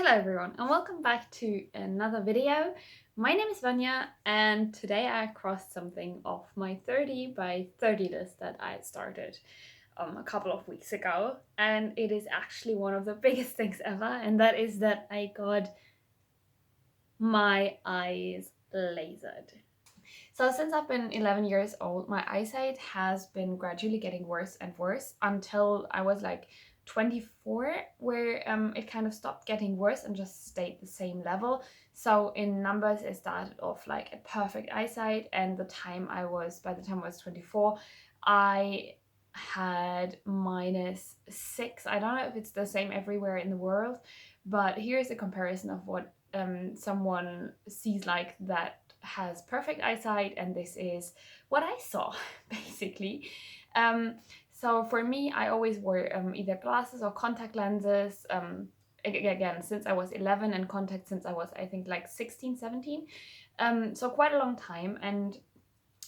Hello everyone and welcome back to another video. My name is Venja and today I crossed something off my 30 by 30 list that I started a couple of weeks ago, and it is actually one of the biggest things ever, and that is that I got my eyes lasered. So since I've been 11 years old, my eyesight has been gradually getting worse and worse until I was like 24, where it kind of stopped getting worse and just stayed the same level. So in numbers, it started off like a perfect eyesight, and by the time I was 24, I had -6. I don't know if it's the same everywhere in the world, but here's a comparison of what someone sees like that has perfect eyesight, and this is what I saw basically. So for me, I always wore either glasses or contact lenses, again since I was 11, and contacts since I was, I think, like 16, 17. So quite a long time, and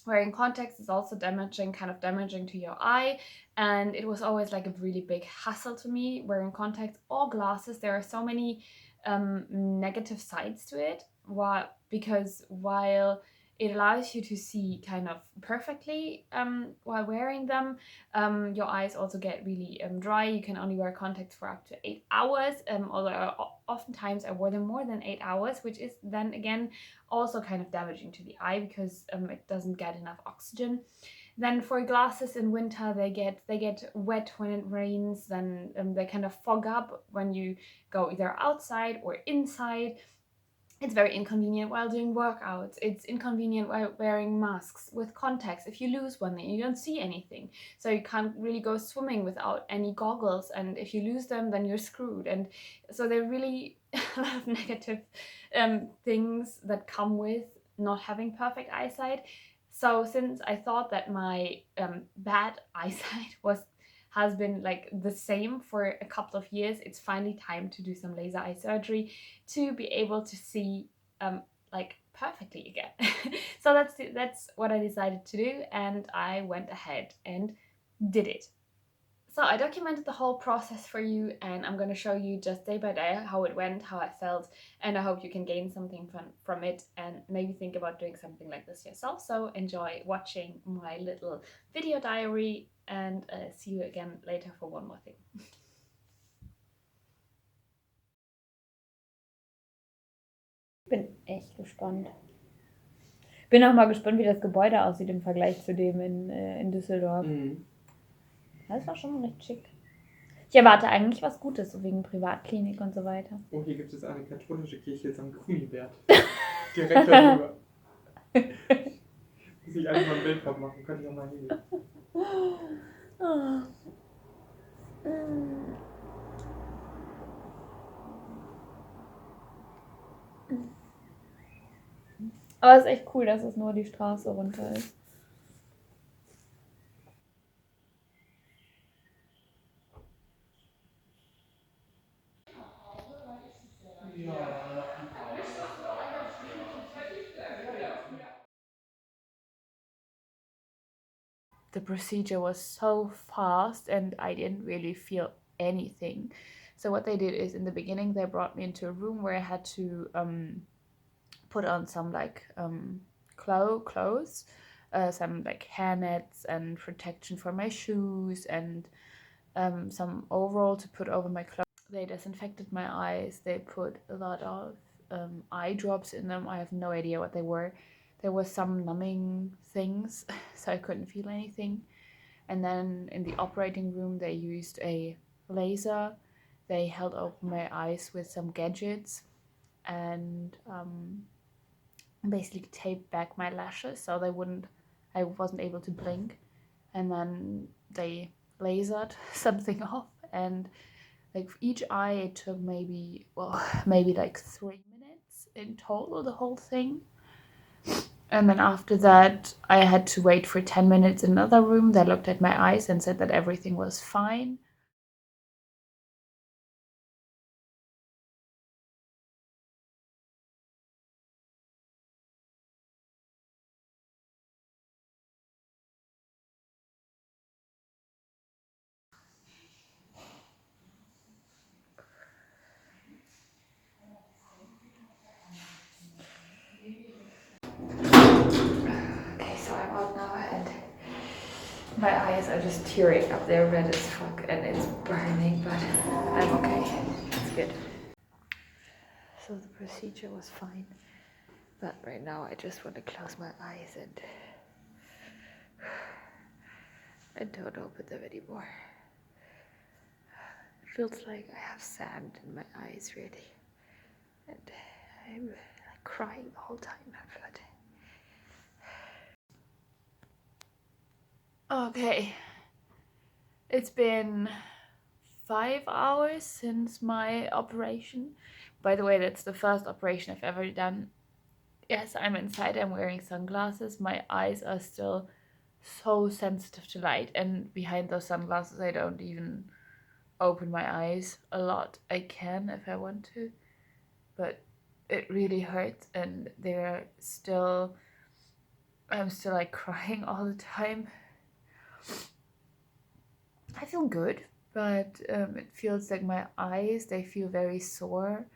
wearing contacts is also kind of damaging to your eye, and it was always like a really big hassle to me wearing contacts or glasses. There are so many negative sides to it, because while it allows you to see kind of perfectly while wearing them, your eyes also get really dry. You can only wear contacts for up to 8 hours, although oftentimes I wore them more than 8 hours, which is then again also kind of damaging to the eye because it doesn't get enough oxygen. Then for glasses in winter, they get wet when it rains. Then they kind of fog up when you go either outside or inside. It's very inconvenient while doing workouts. It's inconvenient while wearing masks with contacts. If you lose one, then you don't see anything. So you can't really go swimming without any goggles. And if you lose them, then you're screwed. And so there are really a lot of negative things that come with not having perfect eyesight. So since I thought that my bad eyesight has been like the same for a couple of years, it's finally time to do some laser eye surgery to be able to see like perfectly again. So that's what I decided to do, and I went ahead and did it. So I documented the whole process for you, and I'm going to show you just day by day how it went, how I felt, and I hope you can gain something from it and maybe think about doing something like this yourself. So enjoy watching my little video diary, and see you again later for one more thing. Bin echt gespannt. Bin auch mal gespannt, wie das Gebäude aussieht im Vergleich zu dem in Düsseldorf. Das war schon recht schick. Ich erwarte eigentlich was Gutes, so wegen Privatklinik und so weiter. Oh, hier gibt es eine katholische Kirche St. Kunibert. Direkt darüber. Muss ich einfach mal ein Bild von machen, könnte ich auch mal hingehen. Aber es ist echt cool, dass es nur die Straße runter ist. The procedure was so fast and I didn't really feel anything. So what they did is, in the beginning, they brought me into a room where I had to put on some like clothes, some like hairnets and protection for my shoes, and some overall to put over my clothes. They disinfected my eyes. They put a lot of eye drops in them. I have no idea what they were. There was some numbing things, so I couldn't feel anything. And then in the operating room, they used a laser. They held open my eyes with some gadgets, and basically taped back my lashes so I wasn't able to blink. And then they lasered something off, and like for each eye it took maybe like 3 minutes in total, the whole thing. And then after that, I had to wait for 10 minutes in another room. They looked at my eyes and said that everything was fine. My eyes are just tearing up, they're red as fuck and it's burning, but I'm okay. It's good. So the procedure was fine, but right now I just want to close my eyes and don't open them anymore. It feels like I have sand in my eyes, really, and I'm like crying the whole time. Okay, it's been 5 hours since my operation. By the way, that's the first operation I've ever done. Yes, I'm inside, I'm wearing sunglasses. My eyes are still so sensitive to light, and behind those sunglasses I don't even open my eyes a lot. I can if I want to, but it really hurts, and I'm still like crying all the time. I feel good, but it feels like my eyes, they feel very sore.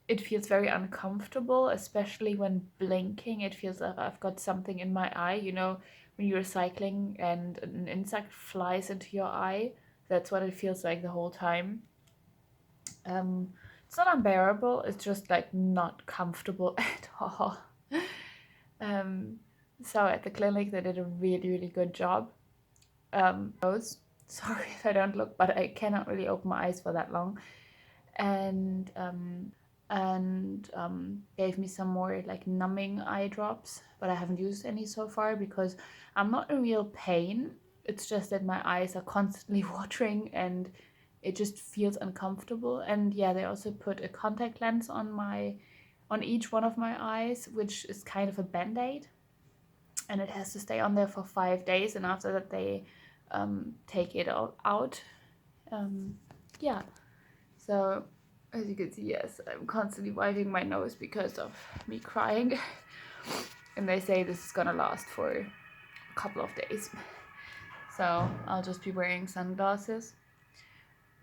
It feels very uncomfortable, especially when blinking. It feels like I've got something in my eye. You know, when you're cycling and an insect flies into your eye, that's what it feels like the whole time. It's not unbearable, it's just like not comfortable at all. Um, so at the clinic, they did a really, really good job. Sorry if I don't look, but I cannot really open my eyes for that long. And gave me some more like numbing eye drops, but I haven't used any so far because I'm not in real pain. It's just that my eyes are constantly watering and it just feels uncomfortable. And yeah, they also put a contact lens on each one of my eyes, which is kind of a band-aid, and it has to stay on there for 5 days, and after that they take it all out. Yeah, so as you can see, yes, I'm constantly wiping my nose because of me crying. And they say this is gonna last for a couple of days. So I'll just be wearing sunglasses.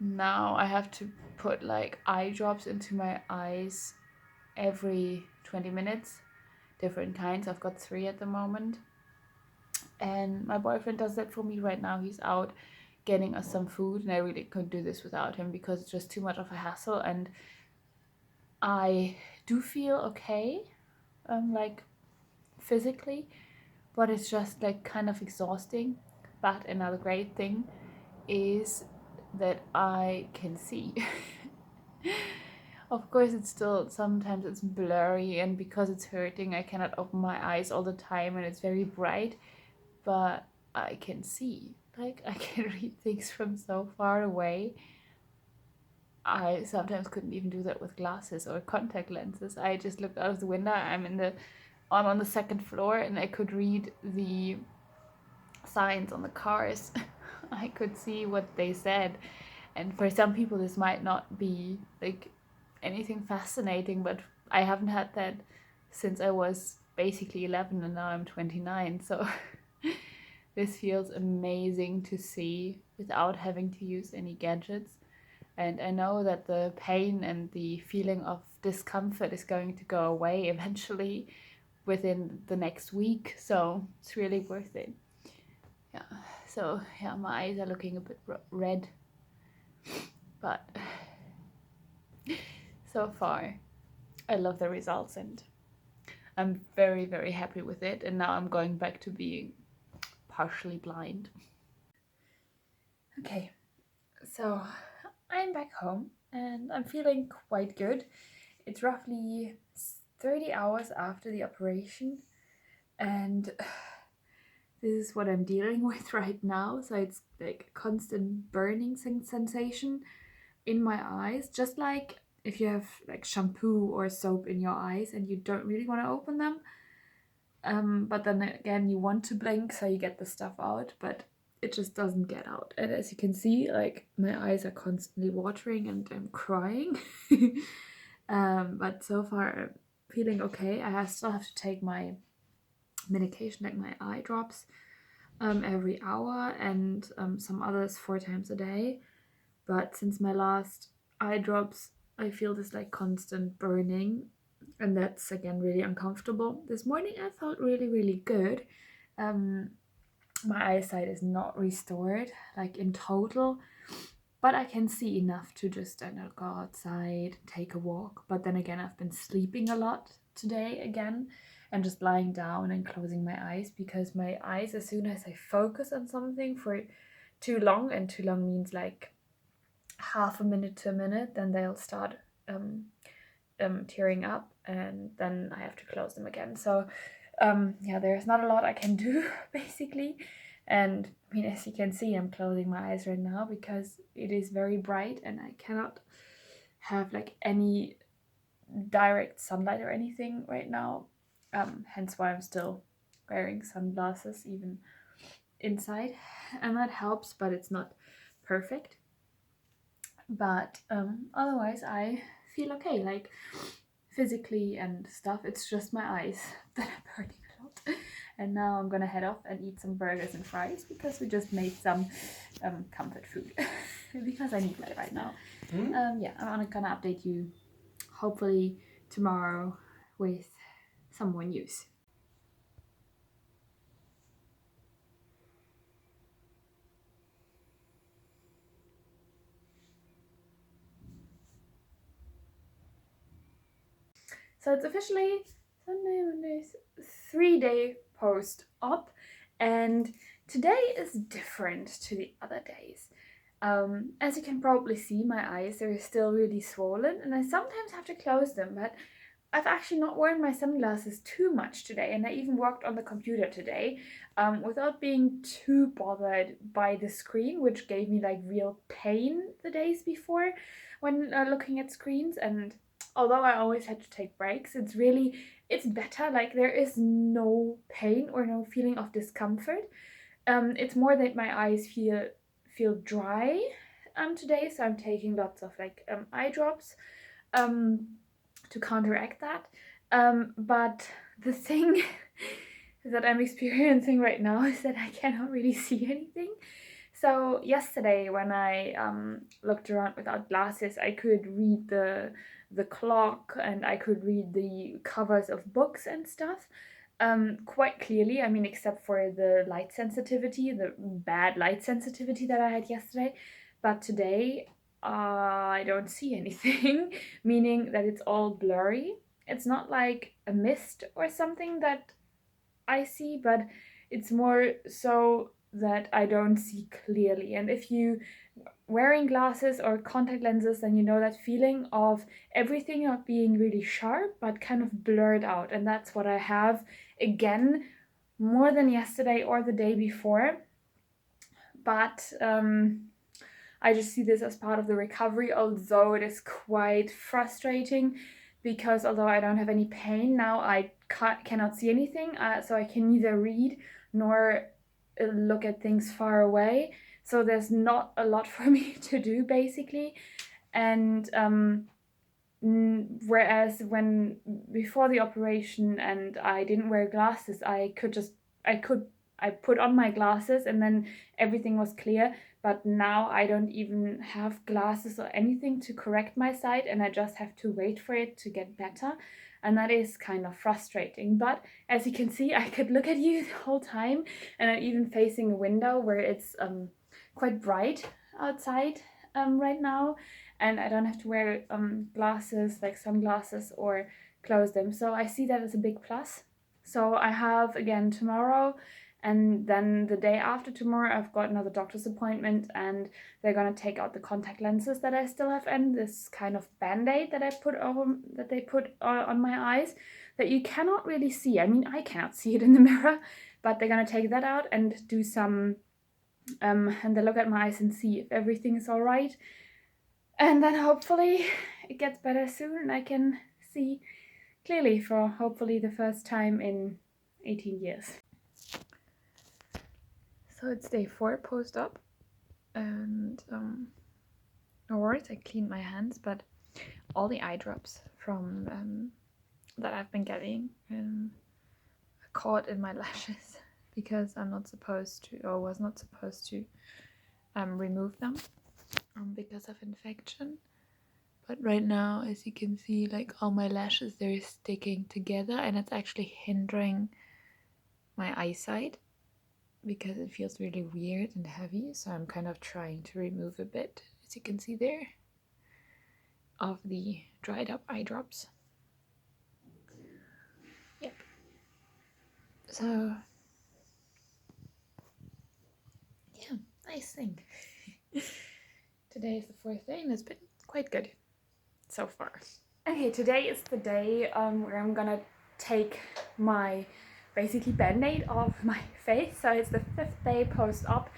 Now I have to put like eye drops into my eyes every 20 minutes, different kinds. I've got 3 at the moment. And my boyfriend does that for me right now. He's out getting us some food, and I really couldn't do this without him because it's just too much of a hassle. And I do feel okay, like physically, but it's just like kind of exhausting. But another great thing is that I can see. Of course, it's still sometimes it's blurry, and because it's hurting, I cannot open my eyes all the time, and it's very bright, but I can see. Like, I can read things from so far away. I sometimes couldn't even do that with glasses or contact lenses. I just looked out of the window. I'm on the 2nd floor, and I could read the signs on the cars. I could see what they said. And for some people this might not be like anything fascinating, but I haven't had that since I was basically 11, and now I'm 29. So this feels amazing to see without having to use any gadgets. And I know that the pain and the feeling of discomfort is going to go away eventually within the next week. So it's really worth it. Yeah. So yeah, my eyes are looking a bit red, but so far I love the results, and I'm very, very happy with it. And now I'm going back to being partially blind. Okay, so I'm back home and I'm feeling quite good. It's roughly 30 hours after the operation, and this is what I'm dealing with right now. So it's like a constant burning sensation in my eyes, just like if you have like shampoo or soap in your eyes and you don't really want to open them. But then again, you want to blink, so you get the stuff out, but it just doesn't get out. And as you can see, like my eyes are constantly watering and I'm crying. But so far I'm feeling okay. Still have to take my medication, like my eye drops, every hour, and some others 4 times a day. But since my last eye drops, I feel this like constant burning, and that's again really uncomfortable. This morning I felt really, really good. my eyesight is not restored, like in total, but I can see enough to just, I don't know, go outside, take a walk. But then again, I've been sleeping a lot today again and just lying down and closing my eyes, because my eyes, as soon as I focus on something for too long, and too long means like half a minute to a minute, then they'll start tearing up, and then I have to close them again. So yeah, there's not a lot I can do basically. And I mean, as you can see, I'm closing my eyes right now because it is very bright and I cannot have like any direct sunlight or anything right now. Hence why I'm still wearing sunglasses even inside, and that helps, but it's not perfect. But otherwise I feel okay, like physically and stuff. It's just my eyes that are burning a lot. And now I'm gonna head off and eat some burgers and fries, because we just made some comfort food because I need that right now. Yeah, I'm gonna update you hopefully tomorrow with some more news. So it's officially Sunday, Monday, 3-day post-op, and today is different to the other days. As you can probably see, my eyes are still really swollen, and I sometimes have to close them, but I've actually not worn my sunglasses too much today, and I even worked on the computer today without being too bothered by the screen, which gave me like real pain the days before when looking at screens. And although I always had to take breaks, it's better. Like, there is no pain or no feeling of discomfort. It's more that my eyes feel dry today, so I'm taking lots of like eye drops to counteract that. But the thing that I'm experiencing right now is that I cannot really see anything. So yesterday when I looked around without glasses, I could read the clock and I could read the covers of books and stuff quite clearly. I mean, except for the light sensitivity, the bad light sensitivity that I had yesterday. But today I don't see anything, meaning that it's all blurry. It's not like a mist or something that I see, but it's more so that I don't see clearly. And if you wearing glasses or contact lenses, then you know that feeling of everything not being really sharp but kind of blurred out. And that's what I have again, more than yesterday or the day before. But I just see this as part of the recovery, although it is quite frustrating, because although I don't have any pain now, I cannot see anything, so I can neither read nor look at things far away. So there's not a lot for me to do basically. And whereas when before the operation and I didn't wear glasses, I put on my glasses and then everything was clear. But now I don't even have glasses or anything to correct my sight, and I just have to wait for it to get better. And that is kind of frustrating. But as you can see, I could look at you the whole time, and I'm even facing a window where it's quite bright outside right now, and I don't have to wear glasses like sunglasses or close them. So I see that as a big plus. So I have again tomorrow, and then the day after tomorrow I've got another doctor's appointment, and they're gonna take out the contact lenses that I still have, and this kind of band-aid that they put on my eyes that you cannot really see. I mean, I cannot see it in the mirror, but they're gonna take that out and do some and they look at my eyes and see if everything is all right. And then hopefully it gets better soon and I can see clearly for hopefully the first time in 18 years. So it's day 4 post-op, and no worries, I cleaned my hands, but all the eye drops from that I've been getting caught in my lashes, because I'm not supposed to, or was not supposed to, remove them because of infection. But right now, as you can see, like all my lashes, they're sticking together, and it's actually hindering my eyesight. because it feels really weird and heavy, so I'm kind of trying to remove a bit, as you can see there, of the dried up eye drops. Yep. So, yeah, nice thing. Today is the fourth day and it's been quite good so far. Okay, today is the day where I'm gonna take my basically band-aid off my face. So it's the 5th day post-op,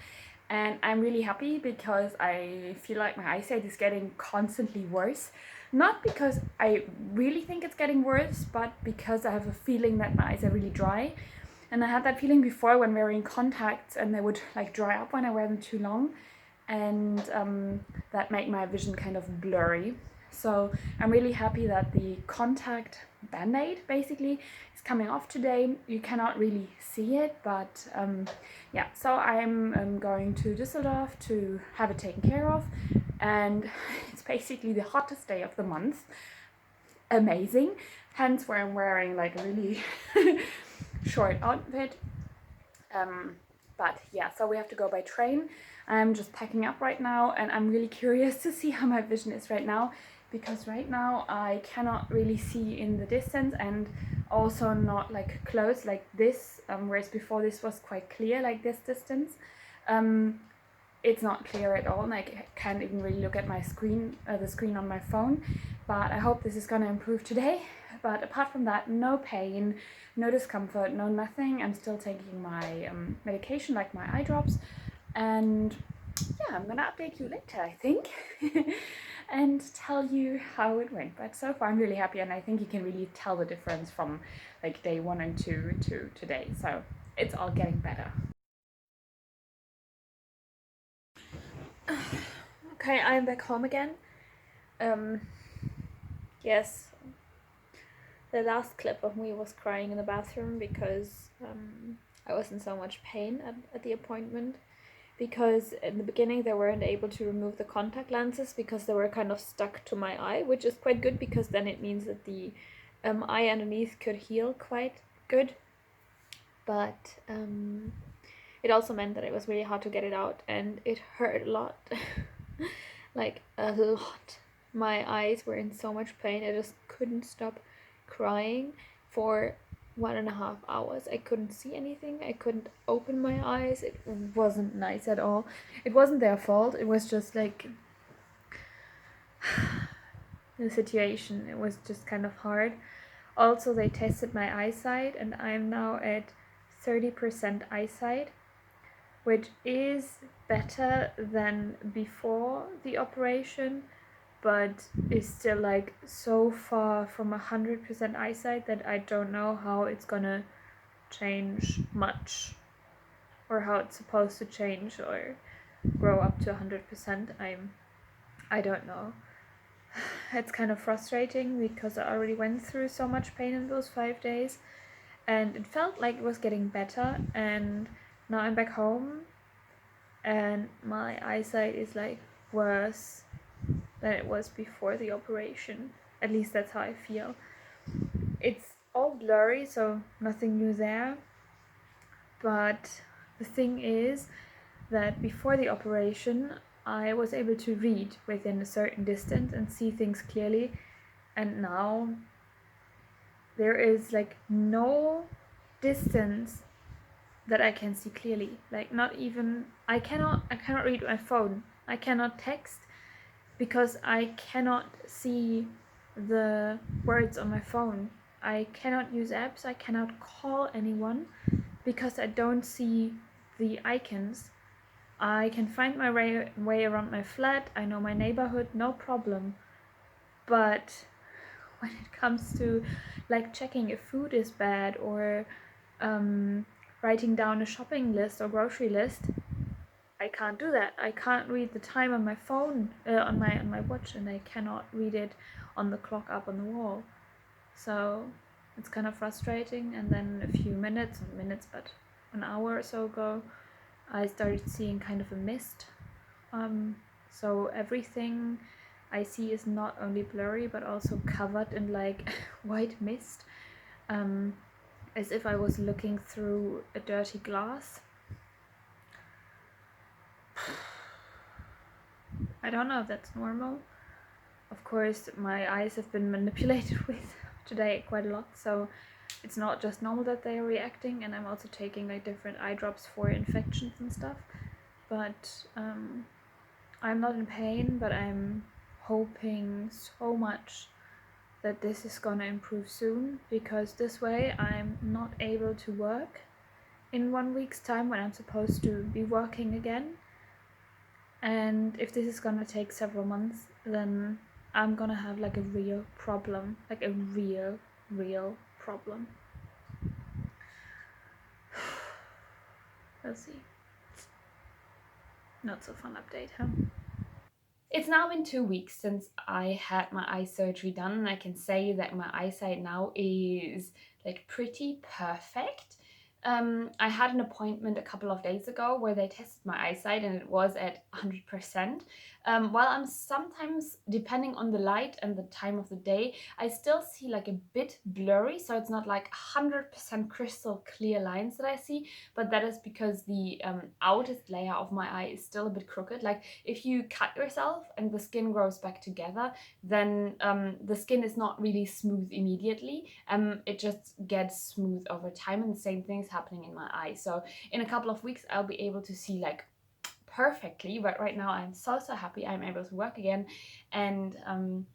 and I'm really happy because I feel like my eyesight is getting constantly worse. Not because I really think it's getting worse, but because I have a feeling that my eyes are really dry. And I had that feeling before when wearing contacts, and they would like dry up when I wear them too long, and that made my vision kind of blurry. So I'm really happy that the contact band-aid basically is coming off today. You cannot really see it, but yeah, so I'm going to Düsseldorf to have it taken care of, and it's basically the hottest day of the month. Amazing, hence why I'm wearing like a really short outfit. But yeah, so we have to go by train. I'm just packing up right now, and I'm really curious to see how my vision is right now, because right now I cannot really see in the distance, and also not like close like this, whereas before this was quite clear like this distance. It's not clear at all, and I can't even really look at my screen, the screen on my phone, but I hope this is gonna improve today. But apart from that, no pain, no discomfort, no nothing. I'm still taking my medication, like my eye drops, and yeah, I'm gonna update you later, I think, and tell you how it went. But so far I'm really happy, and I think you can really tell the difference from like day 1 and 2 to today, so it's all getting better. Okay, I'm back home again. Yes, the last clip of me was crying in the bathroom because I was in so much pain at the appointment, because in the beginning they weren't able to remove the contact lenses because they were kind of stuck to my eye, which is quite good because then it means that the eye underneath could heal quite good. But it also meant that it was really hard to get it out, and it hurt a lot. Like a lot. My eyes were in so much pain. I just couldn't stop crying for 1.5 hours. I couldn't see anything. I couldn't open my eyes. It wasn't nice at all. It wasn't their fault. It was just like the situation. It was just kind of hard. Also, they tested my eyesight, and I'm now at 30% eyesight, which is better than before the operation, but is still like so far from 100% eyesight that I don't know how it's gonna change much, or how it's supposed to change or grow up to 100%. I don't know. It's kind of frustrating because I already went through so much pain in those 5 days, and it felt like it was getting better, and now I'm back home and my eyesight is like worse than it was before the operation. At least that's how I feel. It's all blurry, so nothing new there. But the thing is that before the operation, I was able to read within a certain distance and see things clearly, and now there is like no distance that I can see clearly. Like not even I cannot read my phone. I cannot text because I cannot see the words on my phone. I cannot use apps. I cannot call anyone because I don't see the icons. I can find my way around my flat. I know my neighborhood, no problem. But when it comes to like checking if food is bad, or writing down a shopping list or grocery list, I can't do that. I can't read the time on my phone, on my watch, and I cannot read it on the clock up on the wall. So it's kind of frustrating. And then a few minutes, but an hour or so ago, I started seeing kind of a mist. So everything I see is not only blurry but also covered in like white mist, as if I was looking through a dirty glass. I don't know if that's normal. Of course, my eyes have been manipulated with today quite a lot, so it's not just normal that they are reacting, and I'm also taking like different eye drops for infections and stuff. But I'm not in pain, but I'm hoping so much that this is gonna improve soon, because this way I'm not able to work in 1 week's time when I'm supposed to be working again. And if this is gonna take several months, then I'm gonna have like a real problem, like a real problem. We'll see. Not so fun update, huh? It's now been 2 weeks since I had my eye surgery done, and I can say that my eyesight now is like pretty perfect. I had an appointment a couple of days ago where they tested my eyesight and it was at 100%. While I'm sometimes, depending on the light and the time of the day, I still see like a bit blurry, so it's not like 100% crystal clear lines that I see, but that is because the outest layer of my eye is still a bit crooked. Like if you cut yourself and the skin grows back together, then the skin is not really smooth immediately. It just gets smooth over time, and the same thing is happening in my eye. So in a couple of weeks I'll be able to see like perfectly, but right now I'm so happy I'm able to work again. And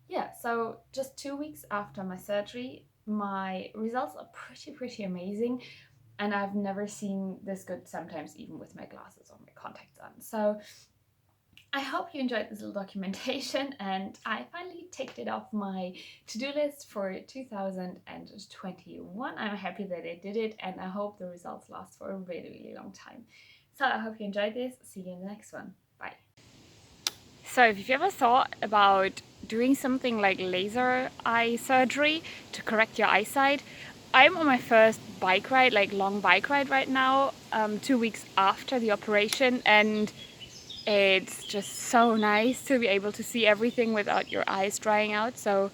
yeah, so just 2 weeks after my surgery, my results are pretty amazing, and I've never seen this good, sometimes even with my glasses or my contacts on. So I hope you enjoyed this little documentation, and I finally ticked it off my to-do list for 2021. I'm happy that I did it, and I hope the results last for a really long time. So I hope you enjoyed this. See you in the next one. Bye. So if you've ever thought about doing something like laser eye surgery to correct your eyesight, I'm on my first bike ride, like long bike ride right now, 2 weeks after the operation, and it's just so nice to be able to see everything without your eyes drying out. So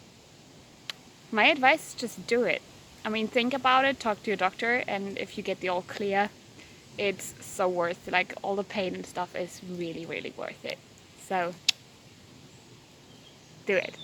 my advice is just do it. I mean, think about it, talk to your doctor, and if you get the all clear, it's so worth it. Like all the pain and stuff is really worth it. So do it.